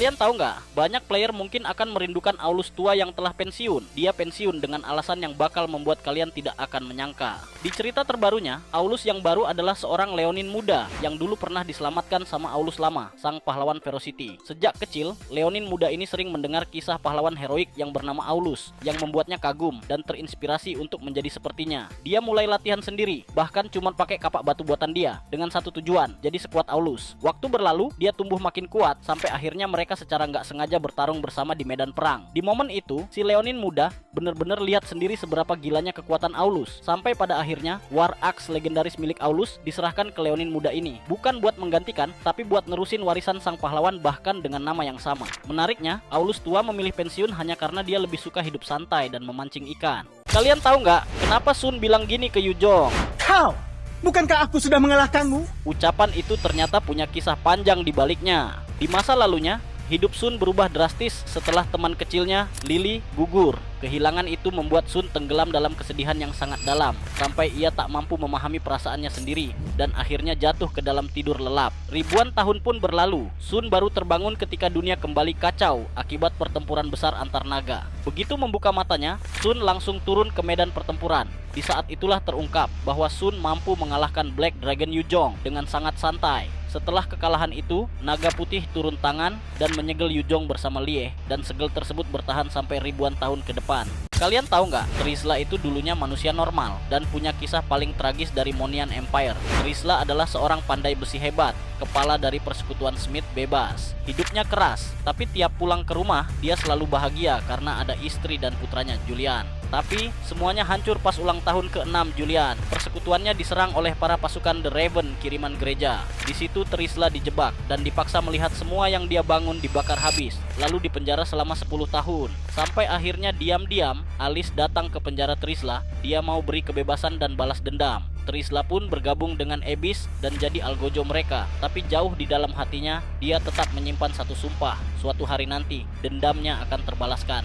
Kalian tahu nggak? Banyak player mungkin akan merindukan Aulus tua yang telah pensiun. Dia pensiun dengan alasan yang bakal membuat kalian tidak akan menyangka. Di cerita terbarunya, Aulus yang baru adalah seorang Leonin muda yang dulu pernah diselamatkan sama Aulus lama, sang pahlawan Ferocity. Sejak kecil, Leonin muda ini sering mendengar kisah pahlawan heroik yang bernama Aulus, yang membuatnya kagum dan terinspirasi untuk menjadi sepertinya. Dia mulai latihan sendiri, bahkan cuma pakai kapak batu buatan dia, dengan satu tujuan, jadi sekuat Aulus. Waktu berlalu, dia tumbuh makin kuat, sampai akhirnya mereka secara nggak sengaja bertarung bersama di medan perang. Di momen itu, si Leonin muda bener-bener lihat sendiri seberapa gilanya kekuatan Aulus. Sampai pada akhirnya, War Axe legendaris milik Aulus diserahkan ke Leonin muda ini. Bukan buat menggantikan, tapi buat nerusin warisan sang pahlawan bahkan dengan nama yang sama. Menariknya, Aulus tua memilih pensiun hanya karena dia lebih suka hidup santai dan memancing ikan. Kalian tahu nggak kenapa Sun bilang gini ke Yuzhong? Kau! Bukankah aku sudah mengalahkanmu? Ucapan itu ternyata punya kisah panjang di baliknya. Di masa lalunya, hidup Sun berubah drastis setelah teman kecilnya, Lily, gugur. Kehilangan itu membuat Sun tenggelam dalam kesedihan yang sangat dalam, sampai ia tak mampu memahami perasaannya sendiri, dan akhirnya jatuh ke dalam tidur lelap. Ribuan tahun pun berlalu, Sun baru terbangun ketika dunia kembali kacau akibat pertempuran besar antar naga. Begitu membuka matanya, Sun langsung turun ke medan pertempuran. Di saat itulah terungkap bahwa Sun mampu mengalahkan Black Dragon Yuzhong dengan sangat santai. Setelah kekalahan itu, naga putih turun tangan dan menyegel Yuzhong bersama Lie, dan segel tersebut bertahan sampai ribuan tahun ke depan. Kalian tahu nggak, Trisla itu dulunya manusia normal dan punya kisah paling tragis dari Monian Empire. Trisla adalah seorang pandai besi hebat, kepala dari persekutuan Smith bebas. Hidupnya keras, tapi tiap pulang ke rumah, dia selalu bahagia karena ada istri dan putranya Julian. Tapi semuanya hancur pas ulang tahun ke-6 Julian. Persekutuannya diserang oleh para pasukan The Raven kiriman gereja. Di situ Trisla dijebak dan dipaksa melihat semua yang dia bangun dibakar habis, lalu dipenjara selama 10 tahun. Sampai akhirnya diam-diam Alice datang ke penjara Trisla. Dia mau beri kebebasan dan balas dendam. Trisla pun bergabung dengan Abyss dan jadi algojo mereka. Tapi jauh di dalam hatinya, dia tetap menyimpan satu sumpah. Suatu hari nanti, dendamnya akan terbalaskan.